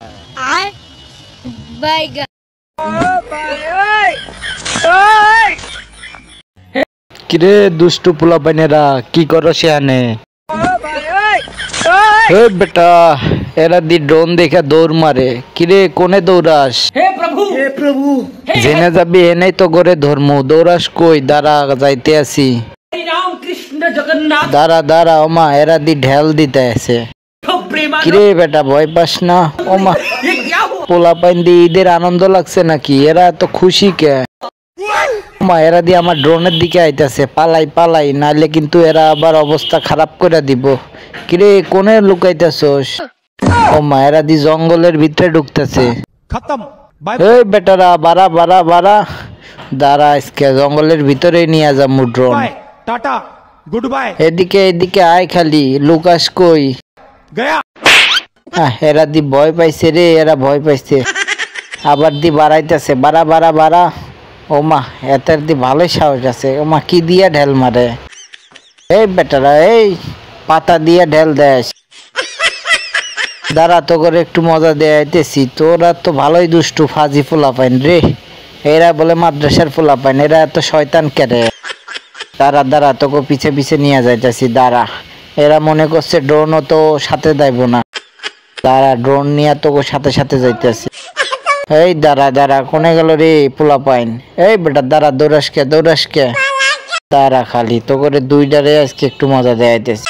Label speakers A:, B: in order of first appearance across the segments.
A: I bye.
B: কিরে দুষ্টু পোলা পাইনেরা কি করো সেখানে? বেটা এরা দি ড্রোন দেখে দৌড় মারে। কিরে কোনে দৌড়াস?
C: हे प्रभु
B: জেনে যাবি এনেই তো করে ধর্ম, দৌড়াস কই? দাঁড়া যাইতে আসি।
C: हरि राम कृष्ण जगन्नाथ
B: দাঁড়া দাঁড়া ওমা এরা দি ঢেল দিতে আছে।
C: प्रेमानंद
B: কিরে বেটা ভয় পাস না? ওমা
C: ये क्या हुआ?
B: পোলা পাইন দি ঈদের আনন্দ লাগছে নাকি? এরা এত খুশি কে? মা এরা দিয়ে আমার ড্রোনের দিকে আইতাছে, পালাই পালাই নাইলে কিন্তু এরা আবার অবস্থা খারাপ করে দিব। কিরে কোনে লুকাইতেছস? ও মা এরা দি জঙ্গলের ভিতরে ঢুকতেছে।
D: खत्म बाय
B: এই বেটারা বাড়া বাড়া বাড়া, দাঁড়া আজকে জঙ্গলের ভিতরে নিয়ে যাবো drone.
D: Bye tata goodbye
B: এদিকে এদিকে আয়, খালি লুকাস কই?
D: गया
B: এরা দি ভয় পাইছে রে, এরা ভয় পাইছে। আবার দি বাড়াইতেছে, বাড়া বাড়া বাড়া। ওমা এতের দি ভালোই সাহস আছে। ওমা কি দিয়া ঢেল মারে? এই বেটারা এই পাতা দিয়া ঢেল দেশ। দাঁড়া তো করে একটু মজা দেয়াইতেছি। তোরা তো ভালোই দুষ্টু ফাজি ফোলা পাইন রে। এরা বলে মাদ্রাসার ফোলা পাইন, এরা এত শয়তান কেরে? দাঁড়া দাঁড়া তোকে পিছে পিছে নিয়ে যাইতেছি। দাঁড়া এরা মনে করছে ড্রোনও তো সাথে যাইব না। দাঁড়া ড্রোন নিয়ে তোকে সাথে সাথে যাইতেছি। এই দাঁড়া দাঁড়া কোনে গেল রে পোলা পাইন? এই বেটা দাঁড়া, দৌড়াস কে দৌড়াস কে? দাঁড়া খালি তো করে দুইটারে আজকে একটু মজা দেয়াইতেছি।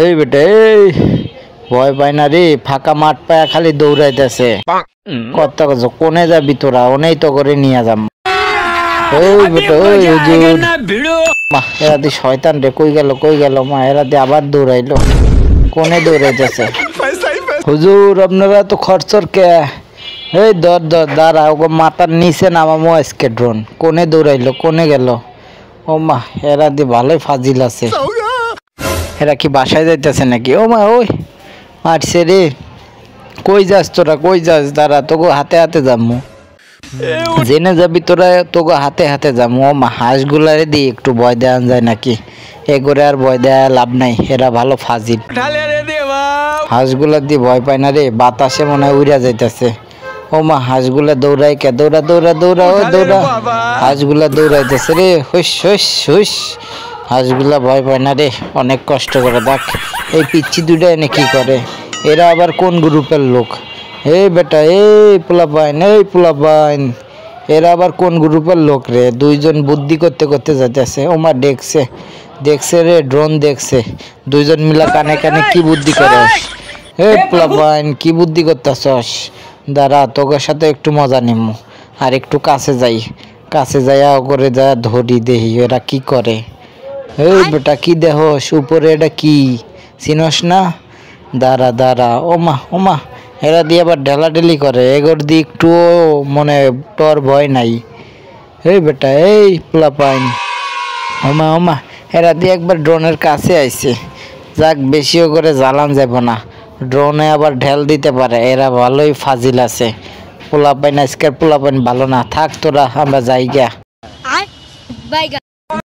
B: এই বেটা এই ভয় পাই না রে, ফাঁকা মাঠ পায়া খালি দৌড়াইতেছে। কত কিছু কোনে যাবি তোরা? ওনেই তো করে নিয়ে যাম। ওই বেটা ওই হুজুর, মা এরা দি শয়তান রে, কই গেল কই গেল? মা এরা দি আবার দৌড়াইলো, কোনে দৌড়াইতেছে? হুজুর আপনারা তো খরচর কে? এই দর দর দাঁড়া, ওগো মাথার নিচে নামামো আজকে ড্রোন। কোনে দৌড়াইলো, কোনে গেল? ও মা এরা দি ভালোই ফাজিল আছে। এরা কি বাসায় যাইতেছে নাকি? ও মা ওই মারছে রে। কই যাস তোরা, কই যাস? দাঁড়া তোকে হাতে হাতে যাবো। জেনে যাবি তোরা, তোকে হাতে হাতে যাবো। ও মা হাঁসগুলারে দিয়ে একটু ভয় দেওয়া যায় নাকি? এ করে আর ভয় দেওয়া লাভ নাই, এরা ভালো ফাজিল। হাঁসগুলা দিয়ে ভয় পায় না রে, বাতাসে মনে হয় উড়া যাইতেছে। ও মা হাঁসগুলা দৌড়াই কে? দৌড়া দৌড়া দৌড়া ও দৌড়া। হাঁসগুলা দৌড়াইতেছে রে, হুস হুস হুস। হাঁসগুলা ভয় পায় না রে, অনেক কষ্ট করে। দেখ এই পিচ্ছি দুইটা এনে কি করে? এরা আবার কোন গ্রুপের লোক? এই বেটা এই পোলা পাইন, এই পোলা পাইন, এরা আবার কোন গ্রুপের লোক রে? দুইজন বুদ্ধি করতে করতে যাইতেছে। ও মা দেখছে দেখছে রে, ড্রোন দেখছে। দুইজন মিলা কানে কানে কি বুদ্ধি করস? এই পোলা পাইন কি বুদ্ধি করতেছস? দাঁড়া তোকে সাথে একটু মজা নিম। আর একটু কাছে যাই, কাছে যাইয়া করে যা ধরি দেহি এরা কি করে। এই বেটা কি দেহস উপরে? এটা কি চিনস না? দাঁড়া দাঁড়া ওমা ওমা এরা দিয়ে আবার ঢেলাঢেলি করে। এগোর দিয়ে একটু মনে তোর ভয় নাই? এই বেটা এই পোলা পাইন, ওমা ওমা এরা দিয়ে একবার ড্রোনের কাছে আইছে। যাক বেশিও করে জ্বালান যাব না, ড্রোনে আবার ঢেল দিতে পারে। এরা ভালোই ফাজিল আছে। পোলা পাইন আজকের পোলা পাইন ভালো না, থাক তোরা আমরা যাই গা।
A: I bye.